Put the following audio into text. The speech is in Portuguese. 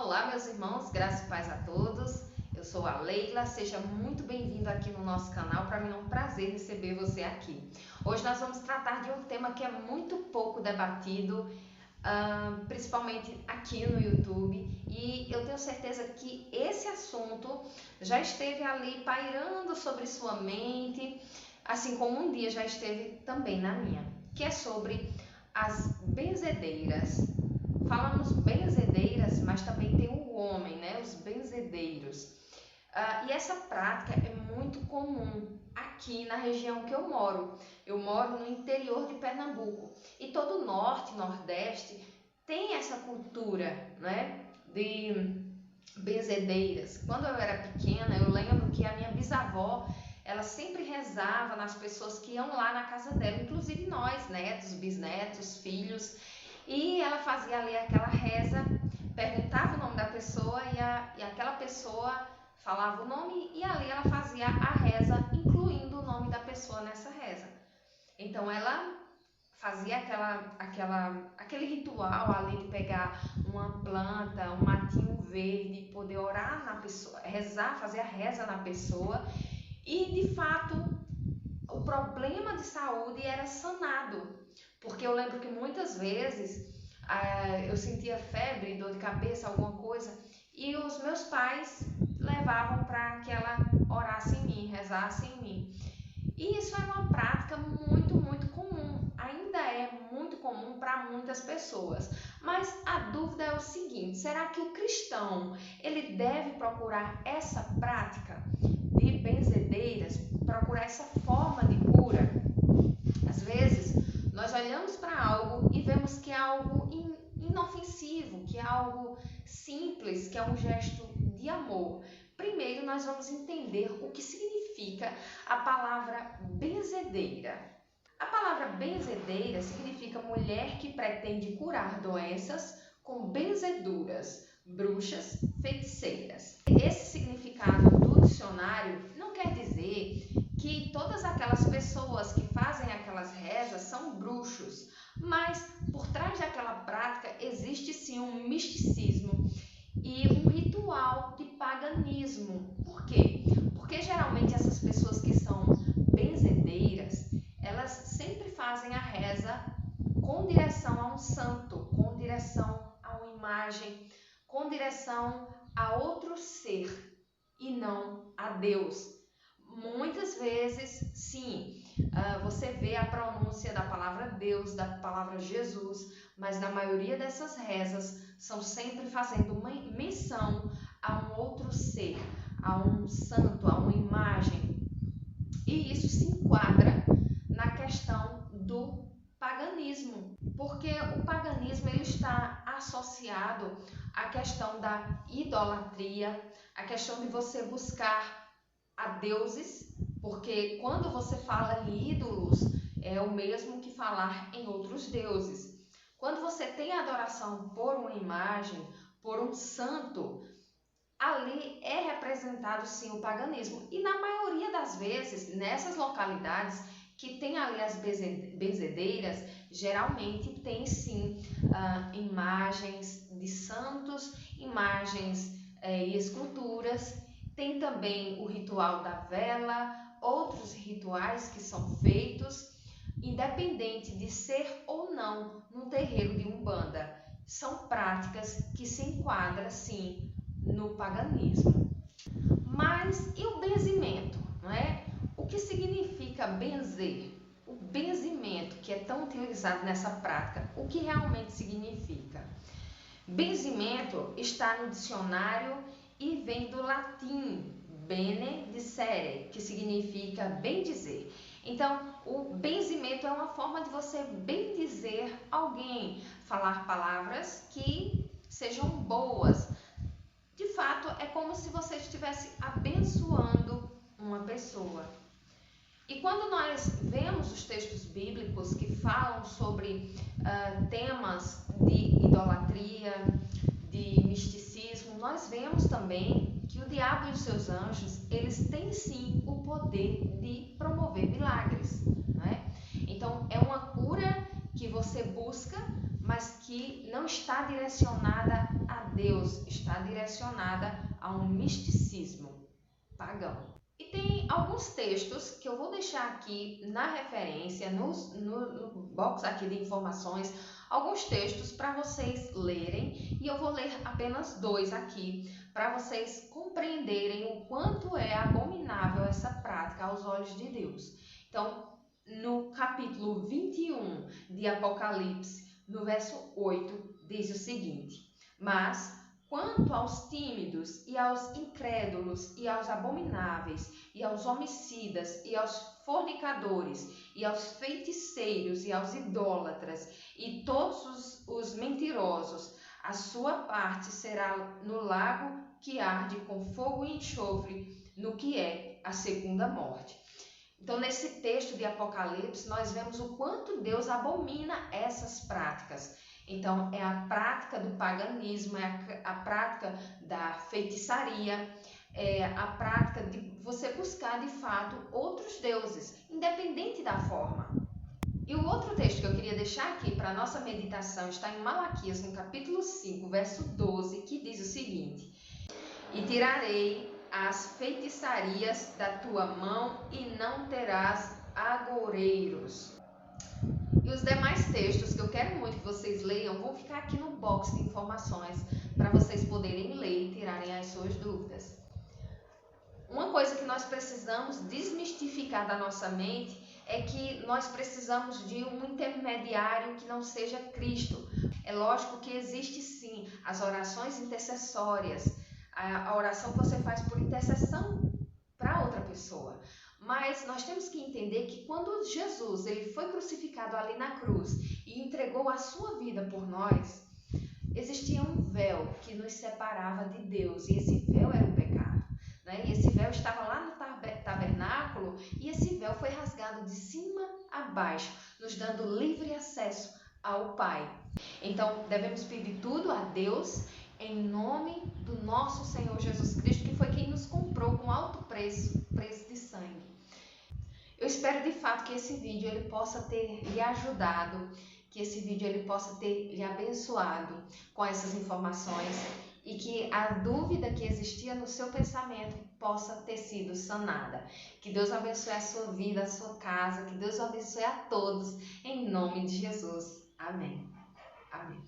Olá, meus irmãos, graça e paz a todos. Eu sou a Leila, seja muito bem-vindo aqui no nosso canal. Para mim é um prazer receber você aqui. Hoje nós vamos tratar de um tema que é muito pouco debatido, principalmente aqui no YouTube, e eu tenho certeza que esse assunto já esteve ali pairando sobre sua mente, assim como um dia já esteve também na minha, que é sobre as benzedeiras. Falamos benzedeiras, mas também tem o homem, né? Os benzedeiros. E essa prática é muito comum aqui na região que eu moro. Eu moro no interior de Pernambuco. E todo o norte, nordeste tem essa cultura, né? De benzedeiras. Quando eu era pequena, eu lembro que a minha bisavó, ela sempre rezava nas pessoas que iam lá na casa dela, inclusive nós, netos, bisnetos, filhos. E ela fazia ali aquela reza, perguntava o nome da pessoa e aquela pessoa falava o nome e ali ela fazia a reza, incluindo o nome da pessoa nessa reza. Então ela fazia aquele ritual ali de pegar uma planta, um matinho verde, poder orar na pessoa, rezar, fazer a reza na pessoa, e de fato o problema de saúde era sanado. Porque eu lembro que muitas vezes eu sentia febre, dor de cabeça, alguma coisa, e os meus pais levavam para que ela orasse em mim, rezasse em mim. E isso é uma prática muito, muito comum, ainda é muito comum para muitas pessoas. Mas a dúvida é o seguinte: será que o cristão ele deve procurar essa prática de benzedeiras, procurar essa forma de cura? Às vezes nós olhamos para algo e vemos que é algo inofensivo, que é algo simples, que é um gesto de amor. Primeiro nós vamos entender o que significa a palavra benzedeira. A palavra benzedeira significa mulher que pretende curar doenças com benzeduras, bruxas, feiticeiras. Esse significado do dicionário não quer dizer que todas aquelas pessoas que fazem aquelas rezas são bruxos, mas por trás daquela prática existe sim um misticismo e um ritual de paganismo. Por quê? Porque geralmente essas pessoas que são benzedeiras, elas sempre fazem a reza com direção a um santo, com direção a uma imagem, com direção a outro ser e não a Deus. Muitas vezes, sim, você vê a pronúncia da palavra Deus, da palavra Jesus, mas na maioria dessas rezas são sempre fazendo uma menção a um outro ser, a um santo, a uma imagem. E isso se enquadra na questão do paganismo, porque o paganismo ele está associado à questão da idolatria, à questão de você buscar a deuses, porque quando você fala em ídolos, é o mesmo que falar em outros deuses. Quando você tem adoração por uma imagem, por um santo, ali é representado sim o paganismo. E na maioria das vezes, nessas localidades que tem ali as benzedeiras, geralmente tem sim imagens de santos, imagens e esculturas. Tem também o ritual da vela, outros rituais que são feitos, independente de ser ou não num terreiro de Umbanda. São práticas que se enquadram, sim, no paganismo. Mas e o benzimento, não é? O que significa benzer? O benzimento, que é tão utilizado nessa prática, o que realmente significa? Benzimento está no dicionário e vem do latim bene dicere, que significa bendizer. Então, o benzimento é uma forma de você bendizer alguém, falar palavras que sejam boas. De fato, é como se você estivesse abençoando uma pessoa. E quando nós vemos os textos bíblicos que falam sobre temas de idolatria, de misticismo, nós vemos também que o diabo e os seus anjos, eles têm sim o poder de promover milagres, não é? Então, é uma cura que você busca, mas que não está direcionada a Deus está direcionada a um misticismo pagão. E tem alguns textos que eu vou deixar aqui na referência, no box aqui de informações, alguns textos para vocês lerem, e eu vou ler apenas 2 aqui, para vocês compreenderem o quanto é abominável essa prática aos olhos de Deus. Então, no capítulo 21 de Apocalipse, no verso 8, diz o seguinte: mas quanto aos tímidos e aos incrédulos e aos abomináveis e aos homicidas e aos fornicadores e aos feiticeiros e aos idólatras e todos os mentirosos, a sua parte será no lago que arde com fogo e enxofre, no que é a segunda morte. Então, nesse texto de Apocalipse, nós vemos o quanto Deus abomina essas práticas. Então, é a prática do paganismo, é a prática da feitiçaria, é a prática de você buscar, de fato, outros deuses, independente da forma. E o outro texto que eu queria deixar aqui para a nossa meditação está em Malaquias, no capítulo 5, verso 12, que diz o seguinte: e tirarei as feitiçarias da tua mão e não terás agoureiros. E os demais textos que eu quero muito que vocês leiam vão ficar aqui no box de informações para vocês poderem ler e tirarem as suas dúvidas. Uma coisa que nós precisamos desmistificar da nossa mente é que nós precisamos de um intermediário que não seja Cristo. É lógico que existe sim as orações intercessórias, a oração que você faz por intercessão para outra pessoa. Mas nós temos que entender que quando Jesus ele foi crucificado ali na cruz e entregou a sua vida por nós, existia um véu que nos separava de Deus, e esse véu era o pecado, né? E esse véu estava lá no tabernáculo, e esse véu foi rasgado de cima a baixo, nos dando livre acesso ao Pai. Então, devemos pedir tudo a Deus em nome do nosso Senhor Jesus Cristo, que foi quem nos comprou com alto preço de sangue. Eu espero de fato que esse vídeo ele possa ter lhe ajudado, que esse vídeo ele possa ter lhe abençoado com essas informações, e que a dúvida que existia no seu pensamento possa ter sido sanada. Que Deus abençoe a sua vida, a sua casa, que Deus abençoe a todos, em nome de Jesus. Amém. Amém.